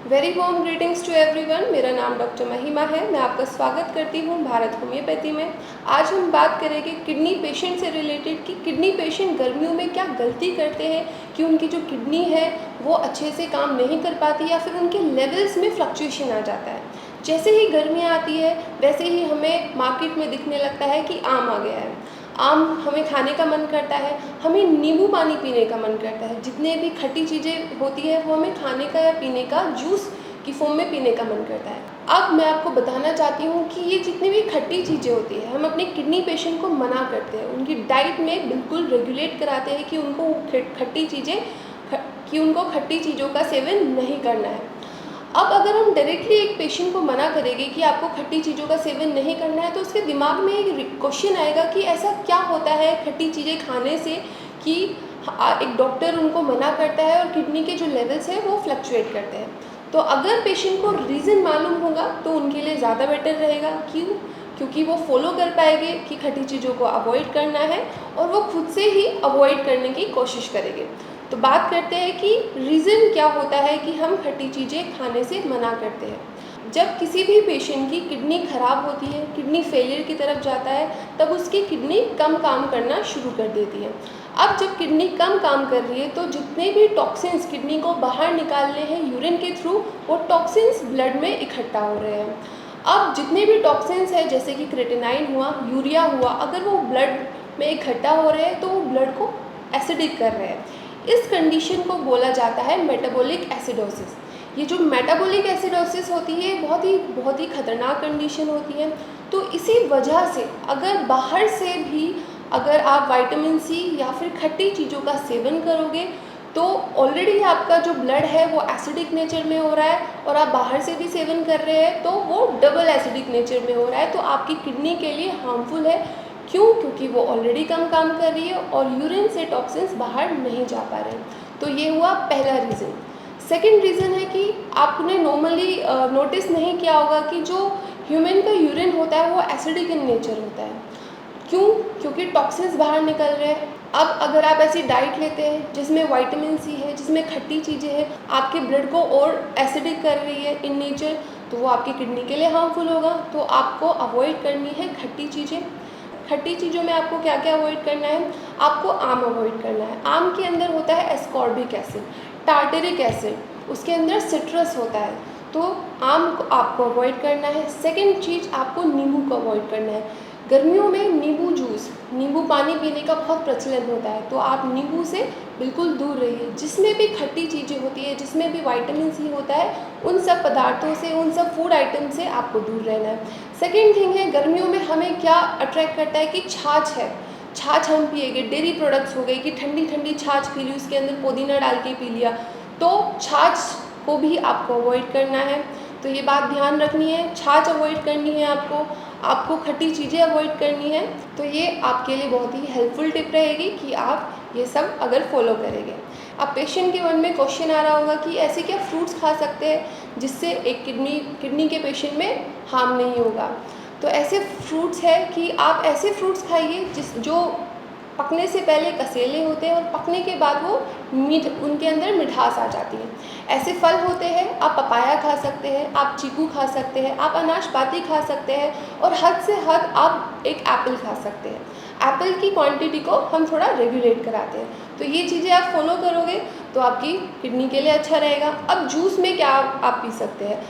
Very warm greetings to everyone. मेरा नाम doctor महिमा है। मैं आपका स्वागत करती हूँ भारत होम्योपैथी में। आज हम बात करेंगे किडनी पेशेंट से रिलेटेड कि किडनी पेशेंट गर्मियों में क्या गलती करते हैं कि उनकी जो किडनी है वो अच्छे से काम नहीं कर पाती या फिर उनके लेवल्स में फ्लक्चुएशन आ जाता है। जैसे ही गर्मियाँ आती है वैसे ही हमें मार्केट में दिखने लगता है कि आम आ गया है, आम हमें खाने का मन करता है, हमें नींबू पानी पीने का मन करता है, जितने भी खट्टी चीज़ें होती है वो हमें खाने का या पीने का जूस की फॉर्म में पीने का मन करता है। अब मैं आपको बताना चाहती हूँ कि ये जितनी भी खट्टी चीज़ें होती है हम अपने किडनी पेशेंट को मना करते हैं, उनकी डाइट में बिल्कुल रेगुलेट कराते हैं कि उनको खट्टी चीज़ों का सेवन नहीं करना है। अब अगर हम डायरेक्टली एक पेशेंट को मना करेंगे कि आपको खट्टी चीज़ों का सेवन नहीं करना है तो उसके दिमाग में एक क्वेश्चन आएगा कि ऐसा क्या होता है खट्टी चीज़ें खाने से कि एक डॉक्टर उनको मना करता है और किडनी के जो लेवल्स हैं वो फ्लक्चुएट करते हैं। तो अगर पेशेंट को रीज़न मालूम होगा तो उनके लिए ज़्यादा बेटर रहेगा। क्यों? क्योंकि वो फॉलो कर पाएंगे कि खट्टी चीज़ों को अवॉइड करना है और वो खुद से ही अवॉइड करने की कोशिश करेंगे। तो बात करते हैं कि रीज़न क्या होता है कि हम खट्टी चीज़ें खाने से मना करते हैं। जब किसी भी पेशेंट की किडनी ख़राब होती है, किडनी फेलियर की तरफ जाता है, तब उसकी किडनी कम काम करना शुरू कर देती है। अब जब किडनी कम काम कर रही है तो जितने भी टॉक्सिन्स किडनी को बाहर निकालने हैं यूरिन के थ्रू, वो टॉक्सिन्स ब्लड में इकट्ठा हो रहे हैं। अब जितने भी टॉक्सिन्स हैं जैसे कि क्रेटिनाइन हुआ, यूरिया हुआ, अगर वो ब्लड में इकट्ठा हो रहे हैं तो वो ब्लड को एसिडिक कर रहे हैं। इस कंडीशन को बोला जाता है मेटाबॉलिक एसिडोसिस। ये जो मेटाबॉलिक एसिडोसिस होती है बहुत ही खतरनाक कंडीशन होती है। तो इसी वजह से अगर बाहर से भी अगर आप विटामिन सी या फिर खट्टी चीज़ों का सेवन करोगे तो ऑलरेडी आपका जो ब्लड है वो एसिडिक नेचर में हो रहा है और आप बाहर से भी सेवन कर रहे हैं तो वो डबल एसिडिक नेचर में हो रहा है, तो आपकी किडनी के लिए हार्मफुल है। क्यों? क्योंकि वो ऑलरेडी कम काम कर रही है और यूरिन से टॉक्सिन्स बाहर नहीं जा पा रहे। तो ये हुआ पहला रीज़न। सेकंड रीज़न है कि आपने नॉर्मली नोटिस नहीं किया होगा कि जो ह्यूमन का यूरिन होता है वो एसिडिक इन नेचर होता है। क्यों? क्योंकि टॉक्सिन्स बाहर निकल रहे हैं। अब अगर आप ऐसी डाइट लेते हैं जिसमें विटामिन सी है, जिसमें खट्टी चीज़ें हैं, आपके ब्लड को और एसिडिक कर रही है इन नेचर, तो वो आपकी किडनी के लिए हार्मफुल होगा। तो आपको अवॉइड करनी है खट्टी चीज़ें। खट्टी चीज़ों में आपको क्या क्या अवॉइड करना है? आपको आम अवॉइड करना है। आम के अंदर होता है एस्कॉर्बिक एसिड, टार्टरिक एसिड, उसके अंदर सिट्रस होता है, तो आम को आपको अवॉइड करना है। सेकंड चीज़, आपको नींबू को अवॉइड करना है। गर्मियों में नींबू जूस, नींबू पानी पीने का बहुत प्रचलन होता है, तो आप नींबू से बिल्कुल दूर रहिए। जिसमें भी खट्टी चीज़ें होती है, जिसमें भी विटामिन सी होता है, उन सब पदार्थों से, उन सब फूड आइटम से आपको दूर रहना है। सेकेंड थिंग है, गर्मियों में हमें क्या अट्रैक्ट करता है कि छाछ है, छाछ हम पिएंगे। डेयरी प्रोडक्ट्स हो गई कि ठंडी ठंडी छाछ पी ली, उसके अंदर पुदीना डाल के पी लिया, तो छाछ को भी आपको अवॉइड करना है। तो ये बात ध्यान रखनी है, छाछ अवॉइड करनी है आपको खट्टी चीज़ें अवॉइड करनी है। तो ये आपके लिए बहुत ही हेल्पफुल टिप रहेगी कि आप ये सब अगर फॉलो करेंगे। अब पेशेंट के मन में क्वेश्चन आ रहा होगा कि ऐसे क्या फ्रूट्स खा सकते हैं जिससे एक किडनी के पेशेंट में हार्म नहीं होगा। तो ऐसे फ्रूट्स है कि आप ऐसे फ्रूट्स खाइए जो पकने से पहले कसेले होते हैं और पकने के बाद वो उनके अंदर मिठास आ जाती है। ऐसे फल होते हैं, आप पपाया खा सकते हैं, आप चीकू खा सकते हैं, आप अनाशपाती खा सकते हैं और हद से हद आप एक एप्पल खा सकते हैं। एप्पल की क्वांटिटी को हम थोड़ा रेगुलेट कराते हैं। तो ये चीज़ें आप फॉलो करोगे तो आपकी किडनी के लिए अच्छा रहेगा। अब जूस में क्या आप पी सकते हैं?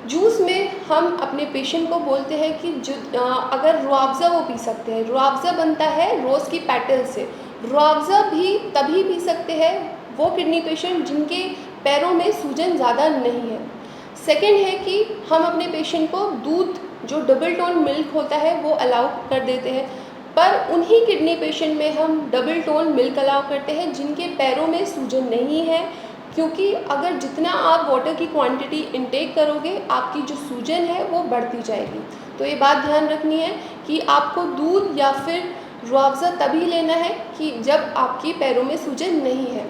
जूस में हम अपने पेशेंट को बोलते हैं कि अगर रुआवज़ा वो पी सकते हैं। रुआवज़ा बनता है रोज़ की पेटल से। रुआवज़ा भी तभी पी सकते हैं वो किडनी पेशेंट जिनके पैरों में सूजन ज़्यादा नहीं है। सेकंड है कि हम अपने पेशेंट को दूध जो डबल टोन मिल्क होता है वो अलाउ कर देते हैं, पर उन्हीं किडनी पेशेंट में हम डबल टोन मिल्क अलाउ करते हैं जिनके पैरों में सूजन नहीं है। क्योंकि अगर जितना आप वाटर की क्वांटिटी इनटेक करोगे आपकी जो सूजन है वो बढ़ती जाएगी। तो ये बात ध्यान रखनी है कि आपको दूध या फिर रुआवज़ा तभी लेना है कि जब आपकी पैरों में सूजन नहीं है।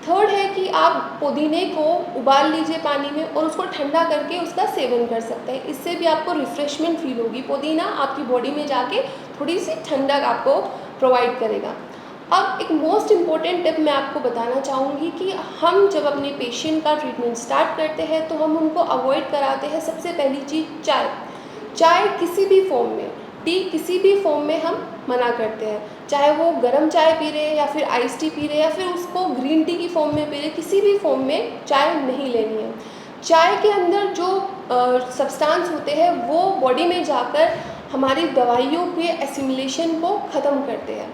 थर्ड है कि आप पुदीने को उबाल लीजिए पानी में और उसको ठंडा करके उसका सेवन कर सकते हैं। इससे भी आपको रिफ़्रेशमेंट फील होगी। पुदीना आपकी बॉडी में जाके थोड़ी सी ठंडक आपको प्रोवाइड करेगा। अब एक मोस्ट इम्पॉर्टेंट टिप मैं आपको बताना चाहूँगी कि हम जब अपने पेशेंट का ट्रीटमेंट स्टार्ट करते हैं तो हम उनको अवॉइड कराते हैं सबसे पहली चीज़ चाय। चाय किसी भी फॉर्म में, टी किसी भी फॉर्म में हम मना करते हैं। चाहे वो गर्म चाय पी रहे हैं या फिर आइस टी पी रहे हैं या फिर उसको ग्रीन टी की फॉर्म में पी रहे हैं, किसी भी फॉर्म में चाय नहीं लेनी है। चाय के अंदर जो सब्सटेंस होते हैं वो बॉडी में जाकर हमारी दवाइयों के एसिमिलेशन को ख़त्म करते हैं।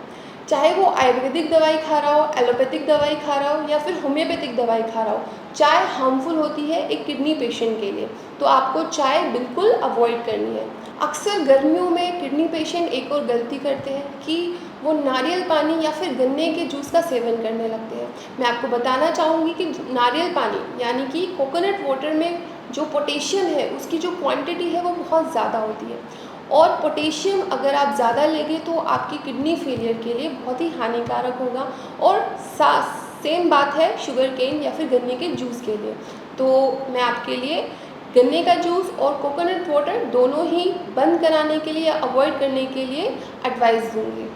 चाहे वो आयुर्वेदिक दवाई खा रहा हो, एलोपैथिक दवाई खा रहा हो या फिर होम्योपैथिक दवाई खा रहा हो, चाय हार्मफुल होती है एक किडनी पेशेंट के लिए, तो आपको चाय बिल्कुल अवॉइड करनी है। अक्सर गर्मियों में किडनी पेशेंट एक और गलती करते हैं कि वो नारियल पानी या फिर गन्ने के जूस का सेवन करने लगते हैं। मैं आपको बताना चाहूँगी कि नारियल पानी यानी कि कोकोनट वाटर में जो पोटेशियम है उसकी जो क्वांटिटी है वो बहुत ज़्यादा होती है, और पोटेशियम अगर आप ज़्यादा लेंगे तो आपकी किडनी फेलियर के लिए बहुत ही हानिकारक होगा। और सेम बात है शुगर केन या फिर गन्ने के जूस के लिए। तो मैं आपके लिए गन्ने का जूस और कोकोनट वाटर दोनों ही बंद कराने के लिए या अवॉइड करने के लिए एडवाइस दूँगी।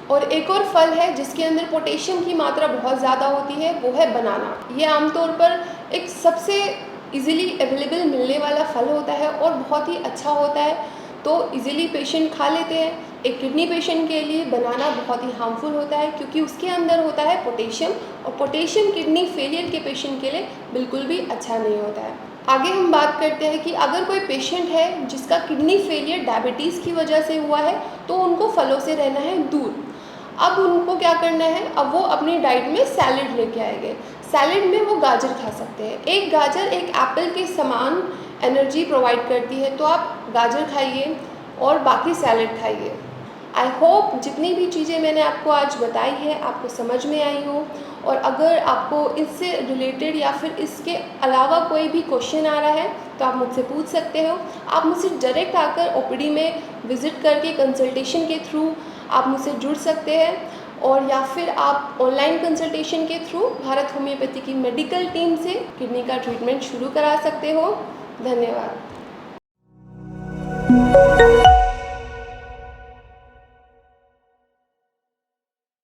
और एक और फल है जिसके अंदर पोटेशियम की मात्रा बहुत ज़्यादा होती है, वो है बनाना। ये आमतौर पर एक सबसे इजीली अवेलेबल मिलने वाला फल होता है और बहुत ही अच्छा होता है, तो इजीली पेशेंट खा लेते हैं। एक किडनी पेशेंट के लिए बनाना बहुत ही हार्मफुल होता है क्योंकि उसके अंदर होता है पोटेशियम, और पोटेशियम किडनी फेलियर के पेशेंट के लिए बिल्कुल भी अच्छा नहीं होता है। आगे हम बात करते हैं कि अगर कोई पेशेंट है जिसका किडनी फेलियर डायबिटीज़ की वजह से हुआ है तो उनको फलों से रहना है दूर। अब उनको क्या करना है, अब वो अपनी डाइट में सैलेड लेके आएंगे। सैलेड में वो गाजर खा सकते हैं। एक गाजर एक एप्पल के समान एनर्जी प्रोवाइड करती है, तो आप गाजर खाइए और बाकी सैलेड खाइए। आई होप जितनी भी चीज़ें मैंने आपको आज बताई है आपको समझ में आई हो, और अगर आपको इससे रिलेटेड या फिर इसके अलावा कोई भी क्वेश्चन आ रहा है तो आप मुझसे पूछ सकते हो। आप मुझसे डायरेक्ट आकर ओपीडी में विज़िट करके कंसल्टेशन के थ्रू आप मुझसे जुड़ सकते हैं, और या फिर आप ऑनलाइन कंसल्टेशन के थ्रू भारत होम्योपैथी की मेडिकल टीम से किडनी का ट्रीटमेंट शुरू करा सकते हो। धन्यवाद।